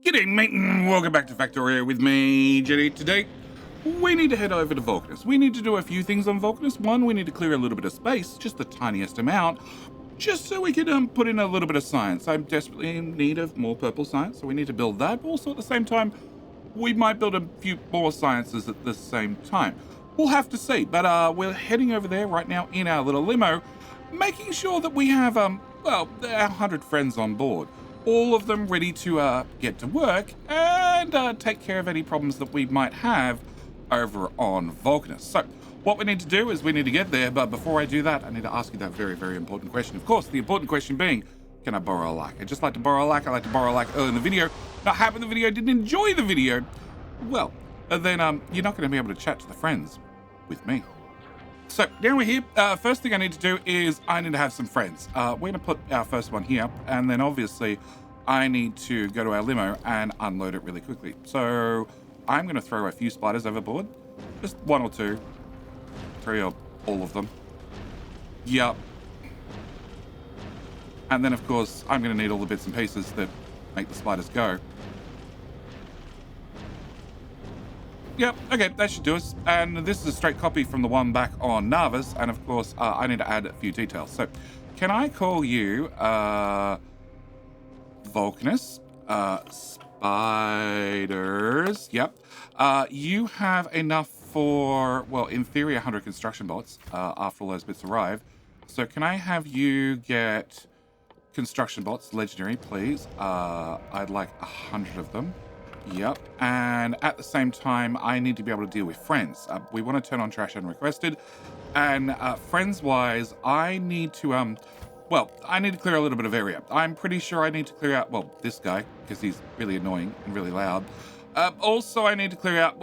G'day mate, and welcome back to Factorio with me, Jenny. Today, we need to head over to Vulcanus. We need to do a few things on Vulcanus. One, we need to clear a little bit of space, just the tiniest amount, just so we can put in a little bit of science. I'm desperately in need of more purple science, so we need to build that. But also at the same time, we might build a few more sciences at the same time. We'll have to see, but we're heading over there right now in our little limo, making sure that we have, our 100 friends on board. All of them ready to get to work and take care of any problems that we might have over on Vulcanus. So what we need to do is we need to get there, but before I do that, I need to ask you that very, very important question. Of course, the important question being, can I borrow a like? I just like to borrow a like. I like to borrow a like early in the video. Not happy the video, didn't enjoy the video. Well, then you're not going to be able to chat to the friends with me. So now we're here. First thing I need to do is I need to have some friends. We're going to put our first one here, and then obviously I need to go to our limo and unload it really quickly. So I'm going to throw a few spiders overboard. Just one or two. Three or all of them. Yep. And then, of course, I'm going to need all the bits and pieces that make the spiders go. Yep, okay, that should do us. And this is a straight copy from the one back on Nauvis. And of course, I need to add a few details. So, can I call you Vulcanus? Spiders. Yep. You have enough for, well, in theory, 100 construction bots after all those bits arrive. So, can I have you get construction bots, legendary, please? I'd like 100 of them. Yep, and at the same time, I need to be able to deal with friends. We want to turn on trash unrequested, and friends-wise, I need to, I need to clear a little bit of area. I'm pretty sure I need to clear out, well, this guy, because he's really annoying and really loud. Also, I need to clear out,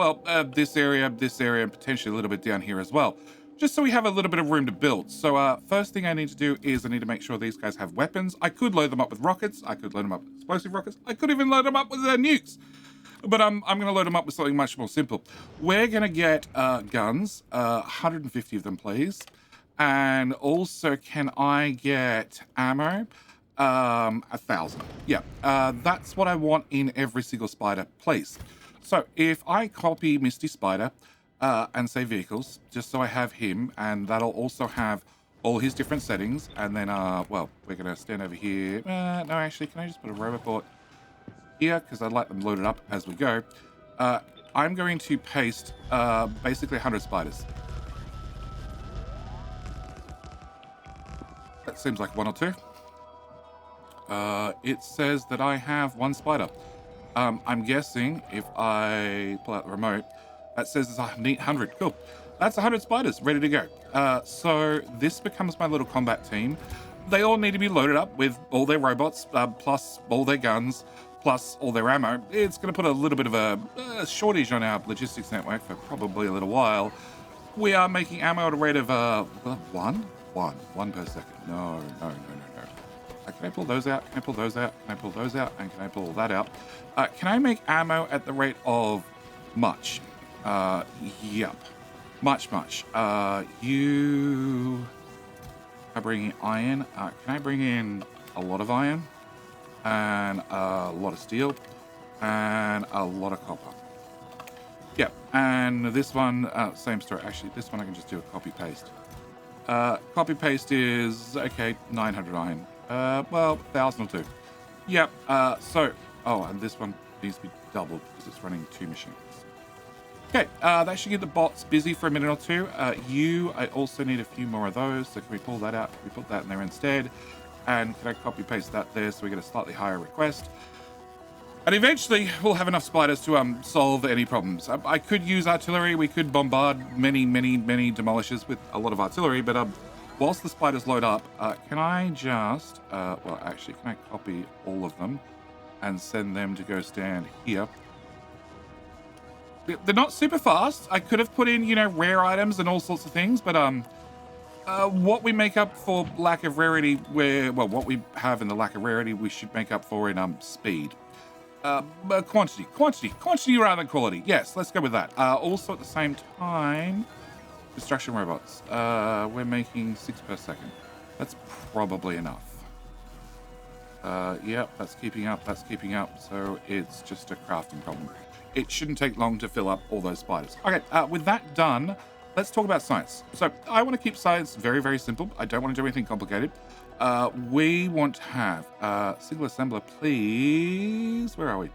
this area, and potentially a little bit down here as well, just so we have a little bit of room to build. So first thing I need to do is I need to make sure these guys have weapons. I could load them up with rockets. I could load them up with explosive rockets. I could even load them up with nukes. But I'm going to load them up with something much more simple. We're going to get guns, 150 of them, please. And also, can I get ammo? 1,000. Yeah, that's what I want in every single spider, please. So if I copy Misty Spider and say vehicles, just so I have him, and that'll also have all his different settings. And then, we're going to stand over here. No, actually, can I just put a roboport here, because I'd like them loaded up as we go. I'm going to paste basically 100 spiders. That seems like one or two. It says that I have one spider. I'm guessing if I pull out the remote, that says it's 100. Cool. That's 100 spiders ready to go. So this becomes my little combat team. They all need to be loaded up with all their robots, plus all their guns, plus all their ammo. It's going to put a little bit of a shortage on our logistics network for probably a little while. We are making ammo at a rate of one per second. No. Can I pull those out? Can I pull those out? Can I pull those out? And can I pull that out? Can I make ammo at the rate of much? Yep. Much. You are bringing iron. Can I bring in a lot of iron? And a lot of steel, and a lot of copper. Yeah, and this one, same story. Actually, this one I can just do a copy-paste. Copy-paste is, okay, 900 iron. 1,000 or two. Yep, and this one needs to be doubled because it's running 2 machines. Okay, that should get the bots busy for a minute or two. I also need a few more of those, so can we pull that out? Can we put that in there instead? And can I copy paste that there so we get a slightly higher request? And eventually we'll have enough spiders to solve any problems. I could use artillery. We could bombard many demolishers with a lot of artillery. But whilst the spiders load up, can I just... can I copy all of them and send them to go stand here? They're not super fast. I could have put in, rare items and all sorts of things. But what we make up for lack of rarity, what we have in the lack of rarity, we should make up for in speed. Quantity rather than quality. Yes, let's go with that. Also at the same time, construction robots. We're making 6 per second. That's probably enough. Yep, that's keeping up, that's keeping up. So it's just a crafting problem. It shouldn't take long to fill up all those spiders. Okay, with that done, let's talk about science. So I want to keep science very, very simple. I don't want to do anything complicated. We want to have single assembler, please. Where are we?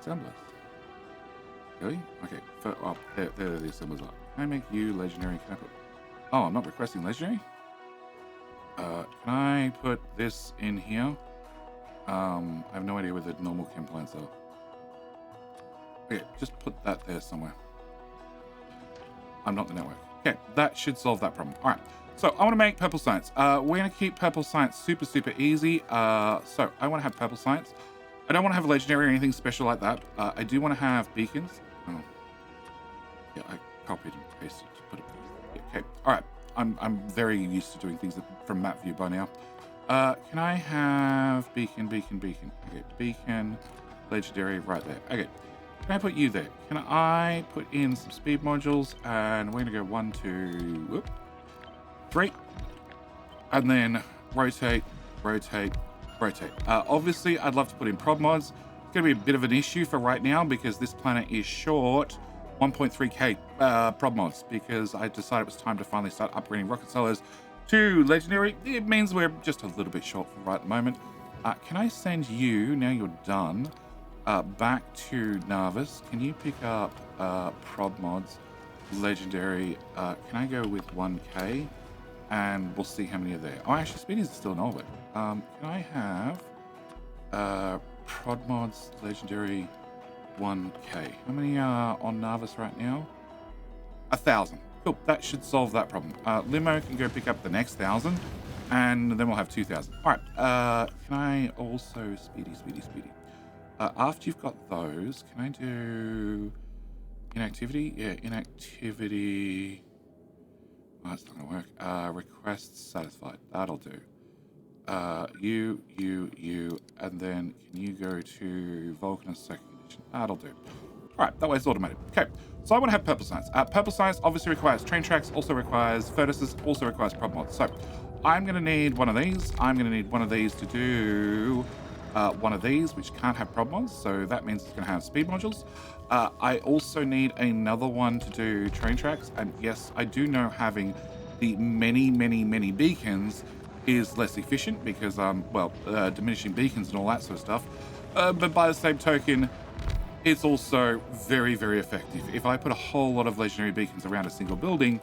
Assemblers. Really? Okay. There the assemblers are. Can I make you legendary? Can I put... Oh, I'm not requesting legendary? Can I put this in here? I have no idea where the normal chem plants are. Okay, just put that there somewhere. I'm not the network. Okay, that should solve that problem. All right, so I want to make purple science. We're going to keep purple science super, super easy. So I want to have purple science. I don't want to have legendary or anything special like that. I do want to have beacons. Oh. Yeah, I copied and pasted to put it. Okay, all right. I'm very used to doing things from map view by now. Can I have beacon? Okay, beacon, legendary right there. Okay, can I put you there? Can I put in some speed modules? And we're gonna go 1, 2, 3, and then rotate. Obviously, I'd love to put in prod mods. It's gonna be a bit of an issue for right now because this planet is short 1.3k prod mods because I decided it was time to finally start upgrading rocket sellers to legendary. It means we're just a little bit short for right at the moment. Can I send you, now you're done, back to Nauvis? Can you pick up prod mods, legendary? Can I go with 1k? And we'll see how many are there. Oh, actually, Speedy's still in orbit. Can I have prod mods, legendary, 1k? How many are on Nauvis right now? 1,000. Cool, that should solve that problem. Limo can go pick up the next 1,000, and then we'll have 2,000. All right, can I also... Speedy. After you've got those, can I do inactivity? Yeah, inactivity... Oh, that's not gonna work. Requests satisfied. That'll do. You, and then can you go to Vulcanus second edition? That'll do. All right, that way it's automated. Okay, so I want to have purple science. Purple science obviously requires train tracks, also requires furnaces, also requires prod mods. So I'm going to need one of these. I'm going to need one of these to do one of these, which can't have prod mods. So that means it's going to have speed modules. I also need another one to do train tracks. And yes, I do know having the many beacons is less efficient because, diminishing beacons and all that sort of stuff. But by the same token, it's also very, very effective. If I put a whole lot of legendary beacons around a single building,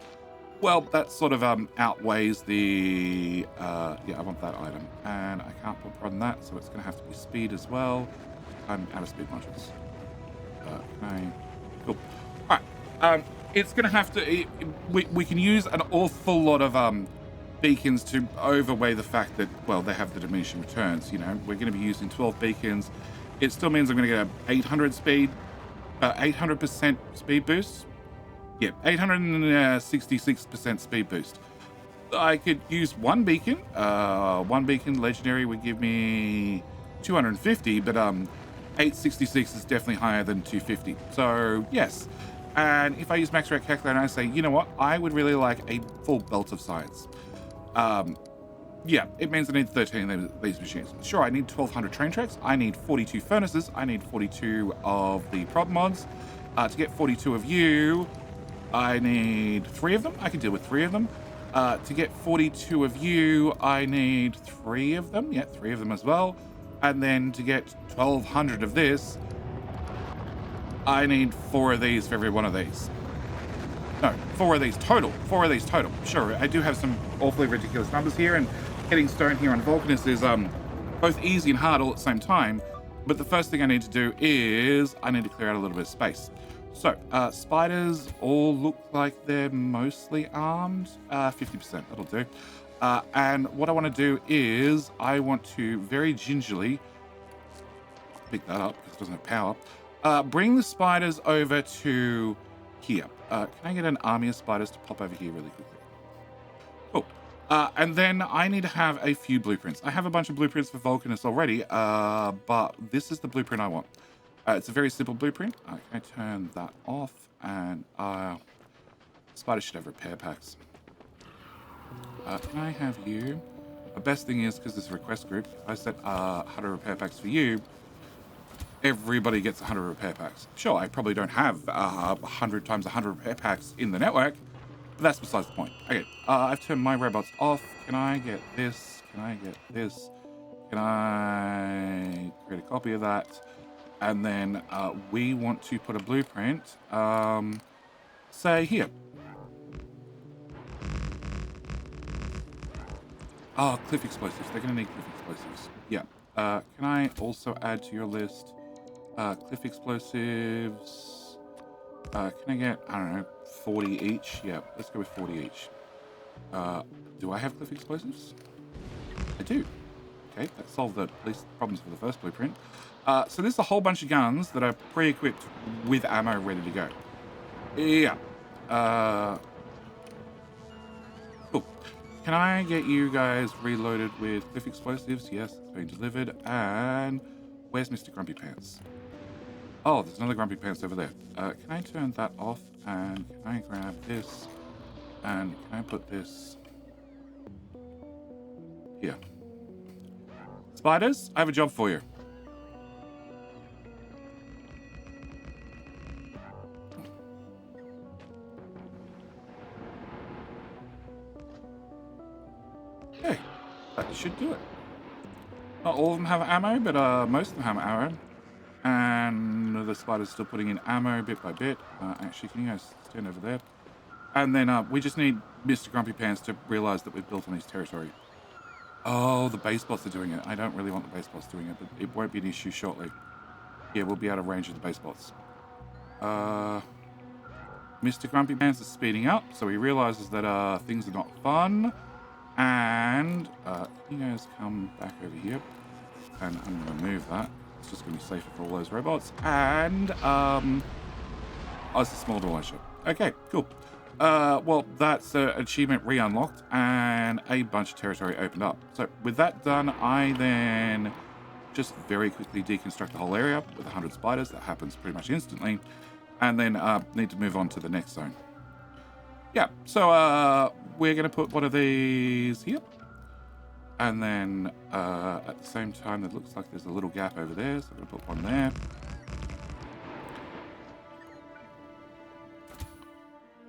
well, that sort of outweighs the... yeah, I want that item. And I can't put prod on that, so it's going to have to be speed as well. I'm out of speed modules. Cool. All right. It's going to have to... We can use an awful lot of beacons to overweigh the fact that, well, they have the diminishing returns. You know, we're going to be using 12 beacons. It still means I'm going to get an 800 speed, 800% speed boost. Yeah, 866% speed boost. I could use one beacon. One beacon legendary would give me 250, but 866 is definitely higher than 250. So yes. And if I use max rate calculator and I say, you know what, I would really like a full belt of science. Yeah, it means I need 13 of these machines. Sure, I need 1,200 train tracks. I need 42 furnaces. I need 42 of the prod mods. To get 42 of you, I need 3 of them. I can deal with 3 of them. To get 42 of you, I need 3 of them. Yeah, 3 of them as well. And then to get 1,200 of this, I need 4 of these for every one of these. No, 4 of these total. 4 of these total. Sure, I do have some awfully ridiculous numbers here, and getting stone here on Vulcanus is both easy and hard all at the same time. But the first thing I need to do is I need to clear out a little bit of space. So, spiders all look like they're mostly armed. 50%, that'll do. And what I want to do is I want to very gingerly pick that up because it doesn't have power. Bring the spiders over to here. Can I get an army of spiders to pop over here really quickly? Cool. And then I need to have a few blueprints. I have a bunch of blueprints for Vulcanus already, but this is the blueprint I want. It's a very simple blueprint. Can I turn that off? And spiders should have repair packs. Can I have you The best thing is, because this is a request group, if I set 100 repair packs for you, everybody gets 100 repair packs. Sure, I probably don't have 100 times 100 repair packs in the network, but that's besides the point. Okay, I've turned my robots off. Can I get this? Can I get this? Can I create a copy of that? And then we want to put a blueprint, say here. Oh, cliff explosives. They're going to need cliff explosives. Yeah. Can I also add to your list cliff explosives? Can I get, I don't know, 40 each? Yeah, let's go with 40 each. Do I have cliff explosives? I do. Okay, that solved at least problems for the first blueprint. So there's a whole bunch of guns that are pre-equipped with ammo ready to go. Yeah. Cool. Can I get you guys reloaded with cliff explosives? Yes, it's being delivered. And where's Mr. Grumpy Pants? Oh, there's another Grumpy Pants over there. Can I turn that off? And can I grab this? And can I put this here? Spiders, I have a job for you. Okay, that should do it. Not all of them have ammo, but most of them have ammo. And the spider's still putting in ammo bit by bit. Actually, can you guys stand over there? And then we just need Mr. Grumpy Pants to realize that we've built on his territory. Oh, the base bots are doing it. I don't really want the base bots doing it, but it won't be an issue shortly. Yeah, we'll be out of range of the base bots. Mr. Grumpy Pants is speeding up, so he realizes that things are not fun. And can you guys come back over here? And I'm going to move that. It's just going to be safer for all those robots. And oh, it's a small demolition. Okay, cool. Well, that's achievement re-unlocked and a bunch of territory opened up. So with that done, I then just very quickly deconstruct the whole area with 100 spiders. That happens pretty much instantly. And then need to move on to the next zone. Yeah, so we're going to put one of these here. And then at the same time, it looks like there's a little gap over there. So I'm going to put one there.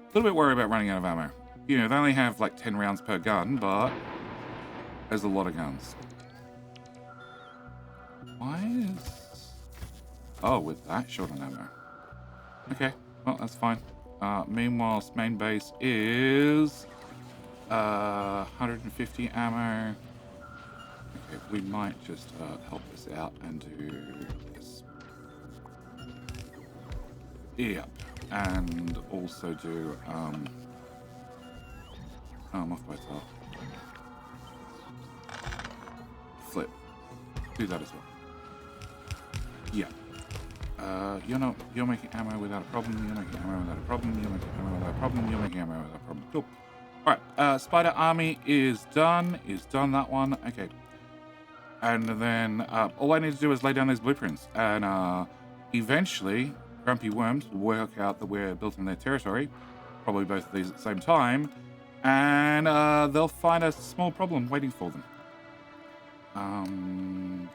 A little bit worried about running out of ammo. You know, they only have like 10 rounds per gun, but there's a lot of guns. Why is... Oh, with that short on ammo. Okay, well, that's fine. Meanwhile, main base is 150 ammo. Okay, we might just help this out and do this. Yeah, and also do oh, I'm off by top. Flip. Do that as well. Yeah. You're making ammo without a problem. You're making ammo without a problem. You're making ammo without a problem. You're making ammo without a problem. Cool. All right. Spider army is done. That one. Okay. And then all I need to do is lay down these blueprints, and eventually Grumpy Worms will work out that we're built in their territory. Probably both of these at the same time, and they'll find a small problem waiting for them.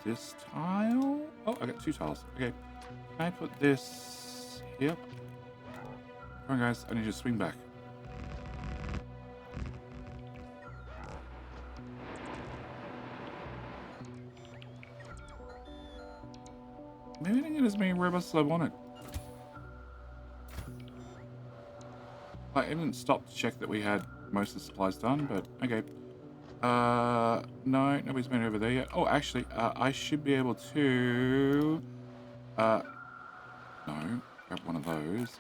This tile. Oh, I got 2 tiles. Okay. Can I put this here? Come on, guys. I need you to swing back. Maybe I didn't get as many robots as I wanted. I didn't stop to check that we had most of the supplies done, but okay. No, nobody's been over there yet. Oh, actually, I should be able to... no, grab one of those.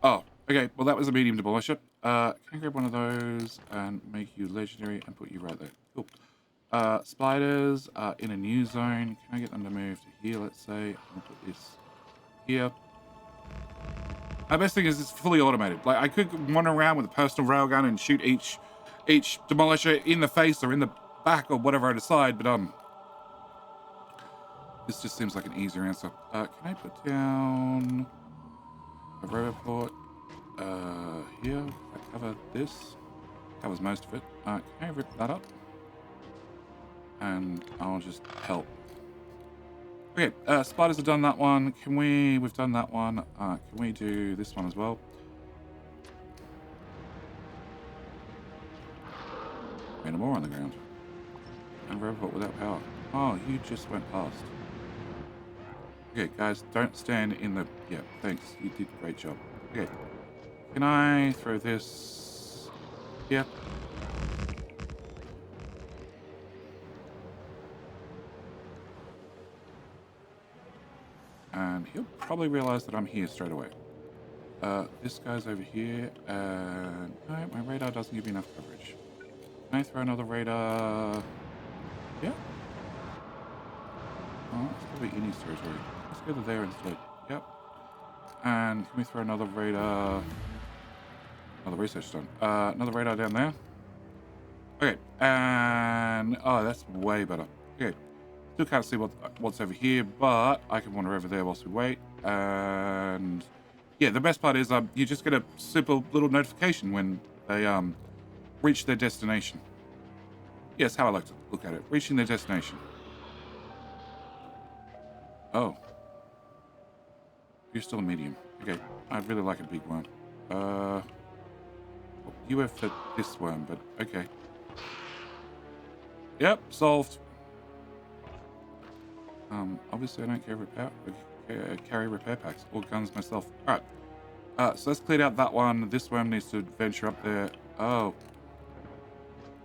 Oh, okay, well that was a medium demolisher. Can I grab one of those and make you legendary and put you right there? Cool. Spiders in a new zone. Can I get them to move to here, let's say? I'll put this here. My best thing is it's fully automated. Like, I could wander around with a personal railgun and shoot each demolisher in the face or in the back or whatever I decide, but this just seems like an easier answer. Can I put down a robot port here? I cover this. That was most of it. Can I rip that up? And I'll just help. Okay, spiders have done that one. We've done that one. Can we do this one as well? And more on the ground. And robot without power. Oh, you just went past. Okay, guys, don't stand in the... Yeah, thanks. You did a great job. Okay. Can I throw this... Yeah. And he'll probably realize that I'm here straight away. This guy's over here, and... No, my radar doesn't give me enough coverage. Can I throw another radar? Yeah. Oh, it's probably in his territory. Let's go to there instead. Yep. And can we throw another radar? Another research done. Another radar down there. Okay. And... Oh, that's way better. Okay. Still can't see what's over here, but I can wander over there whilst we wait. And... Yeah, the best part is you just get a simple little notification when they reach their destination. Yes, how I like to look at it. Reaching their destination. Oh. You're still a medium. Okay, I'd really like a big one. Well, you have for this worm, but okay. Yep, solved. Obviously I don't carry repair packs or guns myself. Alright. So let's clear out that one. This worm needs to venture up there. Oh.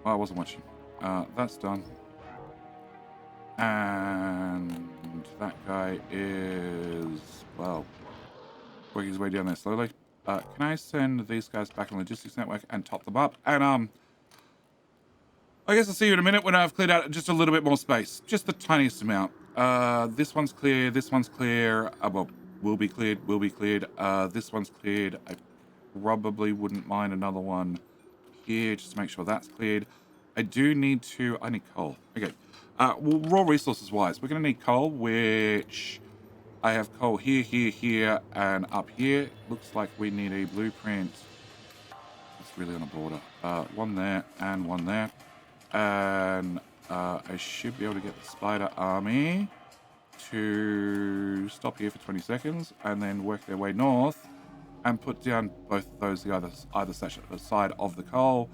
I wasn't watching. That's done. And that guy is, well, working his way down there slowly. Can I send these guys back on logistics network and top them up? And I guess I'll see you in a minute when I've cleared out just a little bit more space. Just the tiniest amount. This one's clear. This one's clear. Well, will be cleared. Will be cleared. This one's cleared. I probably wouldn't mind another one here just to make sure that's cleared. I need coal. Okay. Well, raw resources wise, we're going to need coal, which I have coal here, here, here, and up here. Looks like we need a blueprint. It's really on a border. One there and one there. And I should be able to get the spider army to stop here for 20 seconds and then work their way north and put down both of those either side of the coal.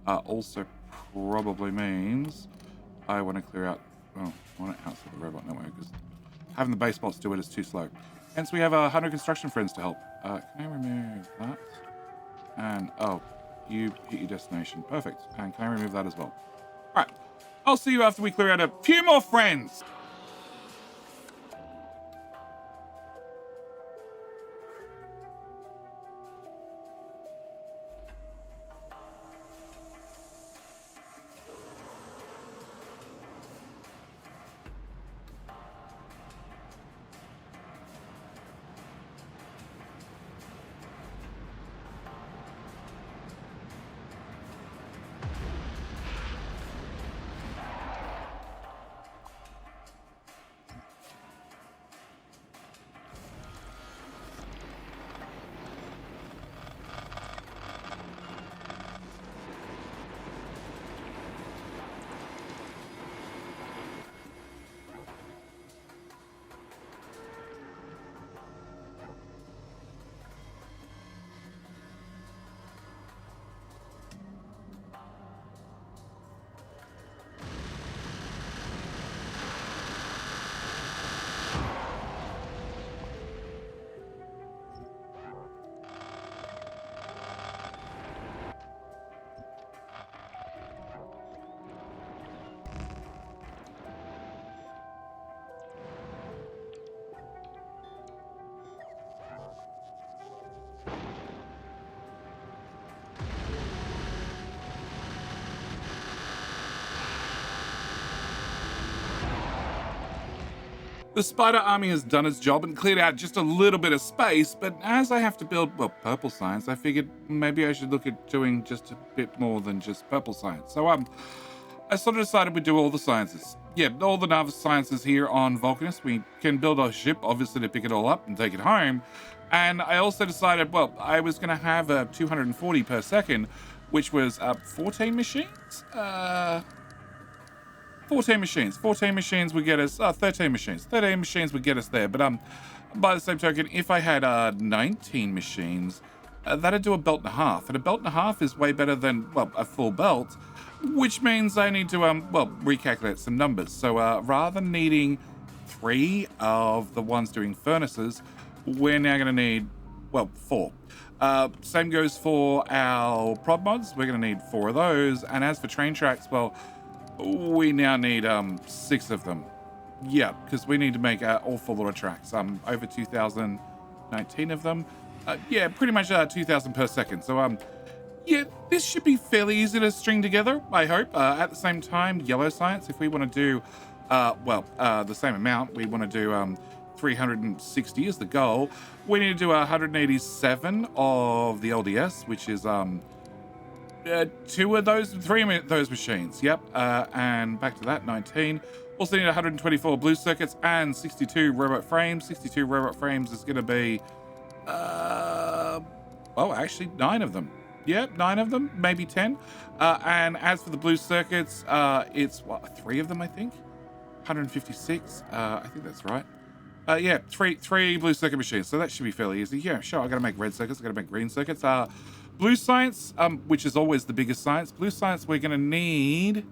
Also probably means I want to clear out, well, I want to outside the robot network because having the base bots do it is too slow. Hence we have 100 construction friends to help. Can I remove that? And, oh, you hit your destination. Perfect. And can I remove that as well? All right. I'll see you after we clear out a few more friends. The spider army has done its job and cleared out just a little bit of space, but as I have to build, well, purple science, I figured maybe I should look at doing just a bit more than just purple science. So, I sort of decided we'd do all the sciences. Yeah, all the Nauvis sciences here on Vulcanus. We can build a ship, obviously, to pick it all up and take it home. And I also decided, well, I was going to have a 240 per second, which was 14 machines. 14 machines. 14 machines would get us 13 machines. 13 machines would get us there. But by the same token, if I had 19 machines, that'd do a belt and a half. And a belt and a half is way better than, well, a full belt, which means I need to well, recalculate some numbers. So rather than needing 3 of the ones doing furnaces, we're now going to need, well, 4. Same goes for our prod mods. We're going to need 4 of those. And as for train tracks, well, we now need 6 of them. Yeah, because we need to make an awful lot of tracks. Over 2,019 of them. Yeah, pretty much 2,000 per second. So yeah, this should be fairly easy to string together, I hope. At the same time, yellow science, if we want to do the same amount, we want to do 360 is the goal. We need to do 187 of the LDS, which is 3 of those machines. Yep. And back to that, 19. Also need 124 blue circuits and 62 robot frames. 62 robot frames is going to be, actually 9 of them. Yeah, 9 of them, maybe 10. And as for the blue circuits, it's 3 of them, I think. 156. I think that's right. Yeah, three blue circuit machines. So that should be fairly easy. Yeah, sure. I got to make red circuits. I got to make green circuits. Blue science, which is always the biggest science. Blue science, we're going to need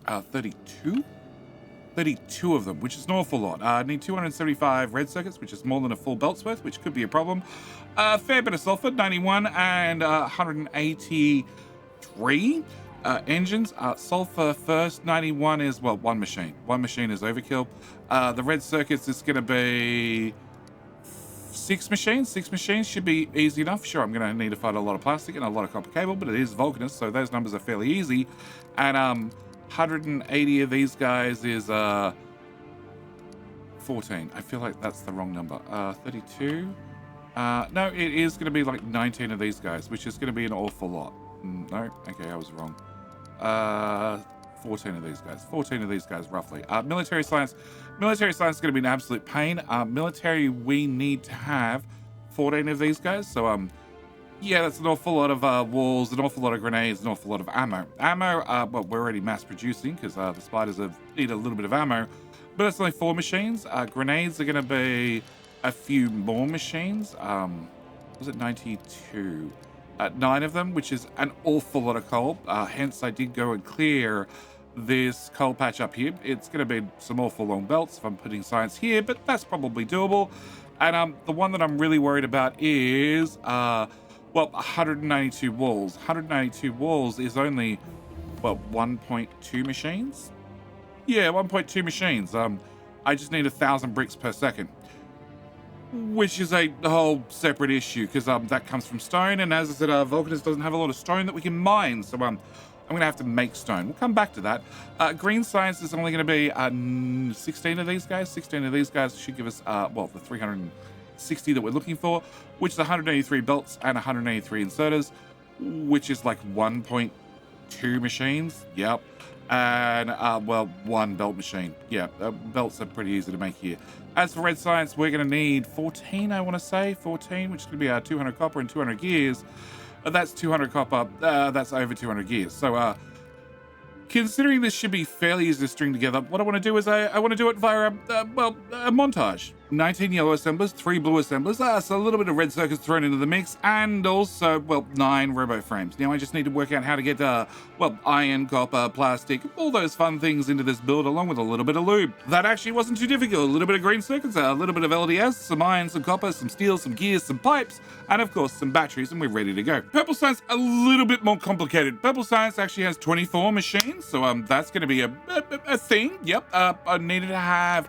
32. 32 of them, which is an awful lot. I need 275 red circuits, which is more than a full belt's worth, which could be a problem. Fair bit of sulfur, 91 and 183 engines. Sulfur first, 91 is, well, 1 machine. 1 machine is overkill. The red circuits is going to be 6 machines. 6 machines should be easy enough. Sure, I'm going to need to find a lot of plastic and a lot of copper cable, but it is Vulcanus, so those numbers are fairly easy. And 180 of these guys is 14. I feel like that's the wrong number. 32. No, it is going to be like 19 of these guys, which is going to be an awful lot. No, okay, I was wrong. 14 of these guys. 14 of these guys, roughly. Military science. Military science is going to be an absolute pain. Military, we need to have 14 of these guys. So, yeah, that's an awful lot of walls, an awful lot of grenades, an awful lot of ammo. Ammo, well, we're already mass producing because the spiders need a little bit of ammo. But it's only 4 machines. Grenades are going to be a few more machines. Was it 92? 9 of them, which is an awful lot of coal. Hence, I did go and clear this coal patch up here. It's going to be some awful long belts if I'm putting science here, but that's probably doable. And the one that I'm really worried about is, well, 192 walls. 192 walls is only, well, 1.2 machines? Yeah, 1.2 machines. I just need 1,000 bricks per second, which is a whole separate issue because that comes from stone, and as I said, Vulcanus doesn't have a lot of stone that we can mine, so I'm going to have to make stone. We'll come back to that. Green science is only going to be 16 of these guys. 16 of these guys should give us, well, the 360 that we're looking for, which is 183 belts and 183 inserters, which is like 1.2 machines. Yep. And, well, 1 belt machine. Yeah, belts are pretty easy to make here. As for red science, we're going to need 14, I want to say. 14, which is going to be 200 copper and 200 gears. That's 200 copper. That's over 200 gears. So, considering this should be fairly easy to string together, what I want to do is I want to do it via a montage. 19 yellow assemblers, 3 blue assemblers, so a little bit of red circuits thrown into the mix, and also, well, 9 robo frames. Now I just need to work out how to get, well, iron, copper, plastic, all those fun things into this build, along with a little bit of lube. That actually wasn't too difficult. A little bit of green circuits, a little bit of LDS, some iron, some copper, some steel, some gears, some pipes, and of course some batteries, and we're ready to go. Purple science, a little bit more complicated. Purple science actually has 24 machines, so that's going to be a thing. Yep, I needed to have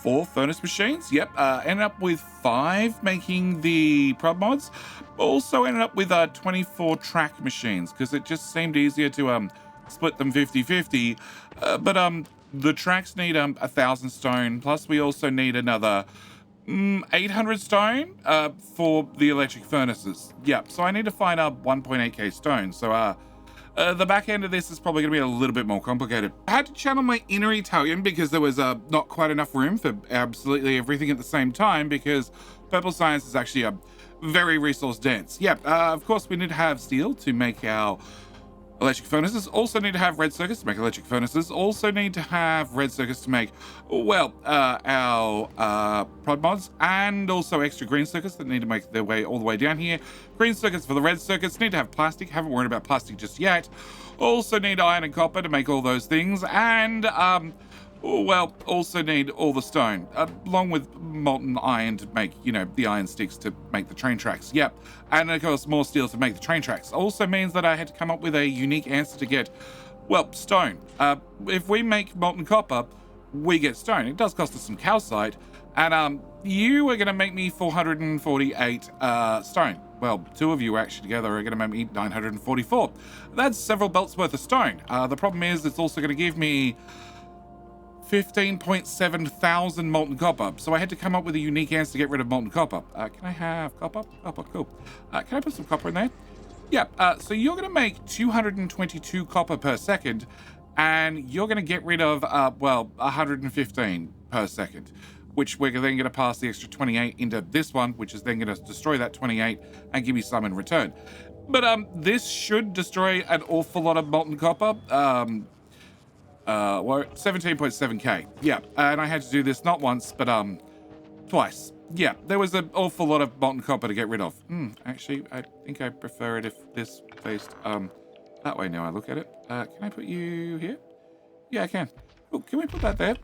4 furnace machines. Yep, ended up with 5 making the prod mods. Also ended up with 24 track machines because it just seemed easier to split them 50-50. But the tracks need 1,000 stone. Plus we also need another 800 stone for the electric furnaces. Yep, so I need to find 1.8k stone. So the back end of this is probably going to be a little bit more complicated. I had to channel my inner Italian because there was not quite enough room for absolutely everything at the same time, because purple science is actually very resource dense. Yep, of course we need to have steel to make our electric furnaces. Also need to have red circuits to make electric furnaces. Also need to have red circuits to make, well, our prod mods, and also extra green circuits that need to make their way all the way down here. Green circuits for the red circuits. Need to have plastic. Haven't worried about plastic just yet. Also need iron and copper to make all those things. And, well, also need all the stone, along with molten iron to make, you know, the iron sticks to make the train tracks. Yep. And of course, more steel to make the train tracks. Also means that I had to come up with a unique answer to get, well, stone. If we make molten copper, we get stone. It does cost us some calcite. And you are going to make me 448 stone. Well, two of you actually together are going to make me 944. That's several belts worth of stone. The problem is it's also going to give me 15.7 thousand molten copper. So I had to come up with a unique answer to get rid of molten copper. Can I have copper? Copper, cool. Can I put some copper in there? Yeah, so you're going to make 222 copper per second, and you're going to get rid of, well, 115 per second, which we're then going to pass the extra 28 into this one, which is then going to destroy that 28 and give you some in return. But this should destroy an awful lot of molten copper. Well, 17.7k. Yeah, and I had to do this not once, but twice. Yeah, there was an awful lot of molten copper to get rid of. Actually, I think I prefer it if this faced that way now I look at it. Can I put you here? Yeah, I can. Oh, can we put that there?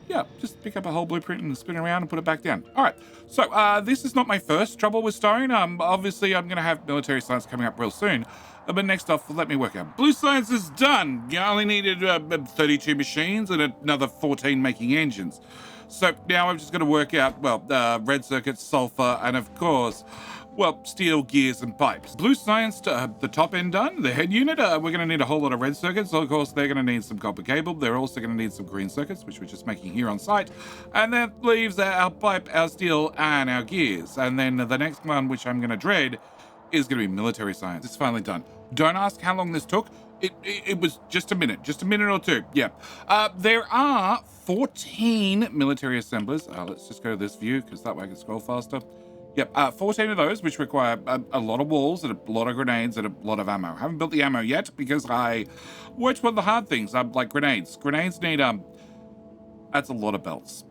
Yeah, just pick up a whole blueprint and spin around and put it back down. All right, so this is not my first trouble with stone. Obviously, I'm going to have military science coming up real soon. But next off, let me work out. Blue science is done. You only needed 32 machines and another 14 making engines. So now I'm just going to work out, well, red circuits, sulfur, and of course, well, steel, gears, and pipes. Blue science, the top end done. The head unit, we're going to need a whole lot of red circuits. So of course, they're going to need some copper cable. They're also going to need some green circuits, which we're just making here on site. And that leaves our pipe, our steel, and our gears. And then the next one, which I'm going to dread, is going to be military science. It's finally done. Don't ask how long this took. It was just a minute or two. Yeah. There are 14 military assemblers. Let's just go to this view because that way I can scroll faster. Yep, 14 of those, which require a lot of walls and a lot of grenades and a lot of ammo. I haven't built the ammo yet because I worked one of the hard things, like grenades. Grenades need, that's a lot of belts.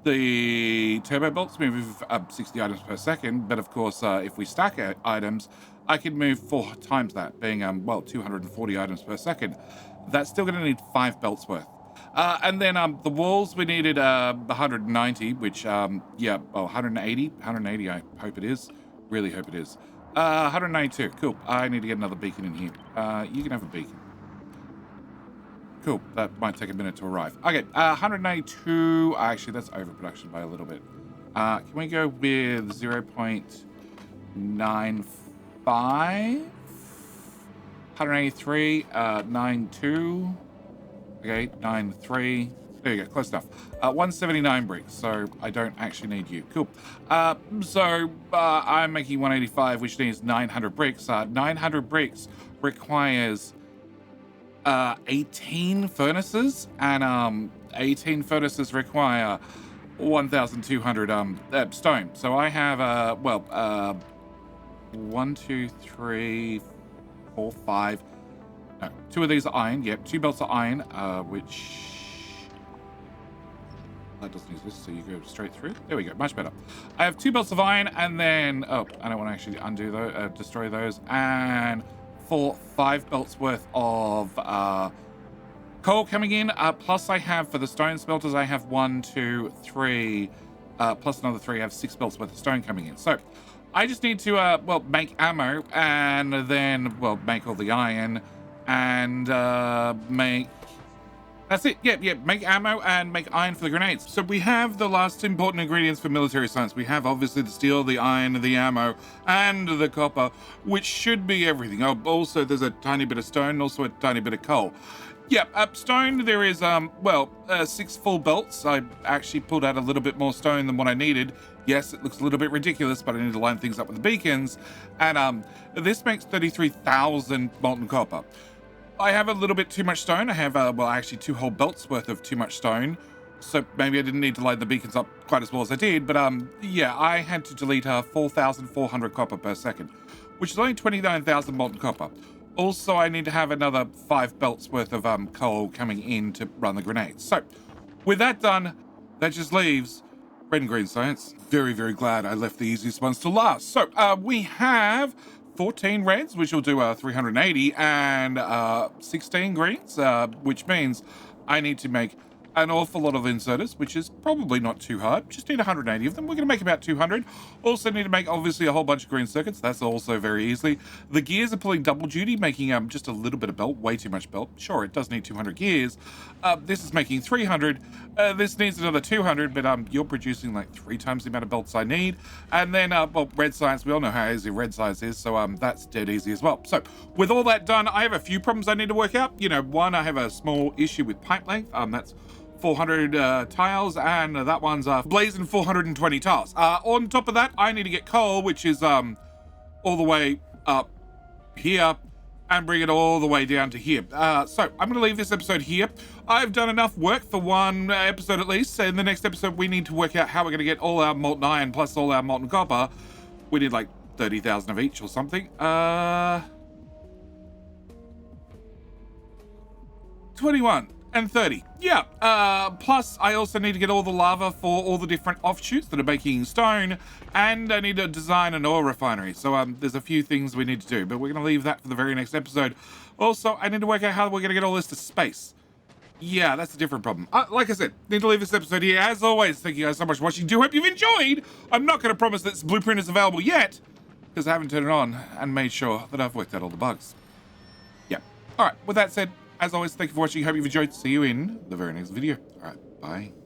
The turbo belts move 60 items per second, but of course, if we stack items, I can move 4 times that, being, well, 240 items per second. That's still going to need 5 belts worth. And then the walls, we needed 190, which, yeah, well, 180, I hope it is. Really hope it is. 192, cool. I need to get another beacon in here. You can have a beacon. Cool, that might take a minute to arrive. Okay, 192, actually, that's overproduction by a little bit. Can we go with 0.95? 183, 92. Okay, 93. There you go, close enough. 179 bricks, so I don't actually need you. Cool. So I'm making 185, which needs 900 bricks. 900 bricks requires 18 furnaces, and 18 furnaces require 1,200 stone. So I have, well, 1, 2, 3, 4, 5. No, 2 of these are iron. Yep, 2 belts of iron, which that doesn't exist, so you go straight through. There we go, much better. I have 2 belts of iron, and then I don't want to actually undo those, destroy those, and 5 belts worth of coal coming in. Plus, I have for the stone smelters, I have 1, 2, 3, plus another 3. I have 6 belts worth of stone coming in. So I just need to, well, make ammo, and then, well, make all the iron, and make... That's it. Yeah, make ammo and make iron for the grenades. So we have the last important ingredients for military science. We have, obviously, the steel, the iron, the ammo, and the copper, which should be everything. Oh, also, there's a tiny bit of stone, and also a tiny bit of coal. Yeah, stone, there is, well, 6 full belts. I actually pulled out a little bit more stone than what I needed. Yes, it looks a little bit ridiculous, but I need to line things up with the beacons. And this makes 33,000 molten copper. I have a little bit too much stone. I have, well, actually 2 whole belts worth of too much stone. So maybe I didn't need to light the beacons up quite as well as I did, but yeah, I had to delete 4,400 copper per second, which is only 29,000 molten copper. Also, I need to have another 5 belts worth of coal coming in to run the grenades. So with that done, that just leaves red and green science. Very, very glad I left the easiest ones to last. So we have 14 reds, which will do 380, and 16 greens, which means I need to make an awful lot of inserters, which is probably not too hard. Just need 180 of them. We're going to make about 200. Also need to make, obviously, a whole bunch of green circuits. That's also very easily. The gears are pulling double duty, making just a little bit of belt, way too much belt. Sure, it does need 200 gears. This is making 300. This needs another 200, but you're producing like 3 times the amount of belts I need. And then, well, red science, we all know how easy red science is, so that's dead easy as well. So with all that done, I have a few problems I need to work out. You know, one, I have a small issue with pipe length. That's 400 tiles, and that one's blazing 420 tiles. On top of that, I need to get coal, which is all the way up here, and bring it all the way down to here. So I'm going to leave this episode here. I've done enough work for one episode at least. So in the next episode, we need to work out how we're going to get all our molten iron plus all our molten copper. We need like 30,000 of each or something. 21 and 30. Yeah. Plus, I also need to get all the lava for all the different offshoots that are making stone, and I need to design an oil refinery. So there's a few things we need to do, but we're going to leave that for the very next episode. Also, I need to work out how we're going to get all this to space. Yeah, that's a different problem. Like I said, need to leave this episode here. As always, thank you guys so much for watching. Do hope you've enjoyed. I'm not going to promise that this blueprint is available yet, because I haven't turned it on and made sure that I've worked out all the bugs. Yeah. All right. With that said, as always, thank you for watching. Hope you've enjoyed. See you in the very next video. All right. Bye.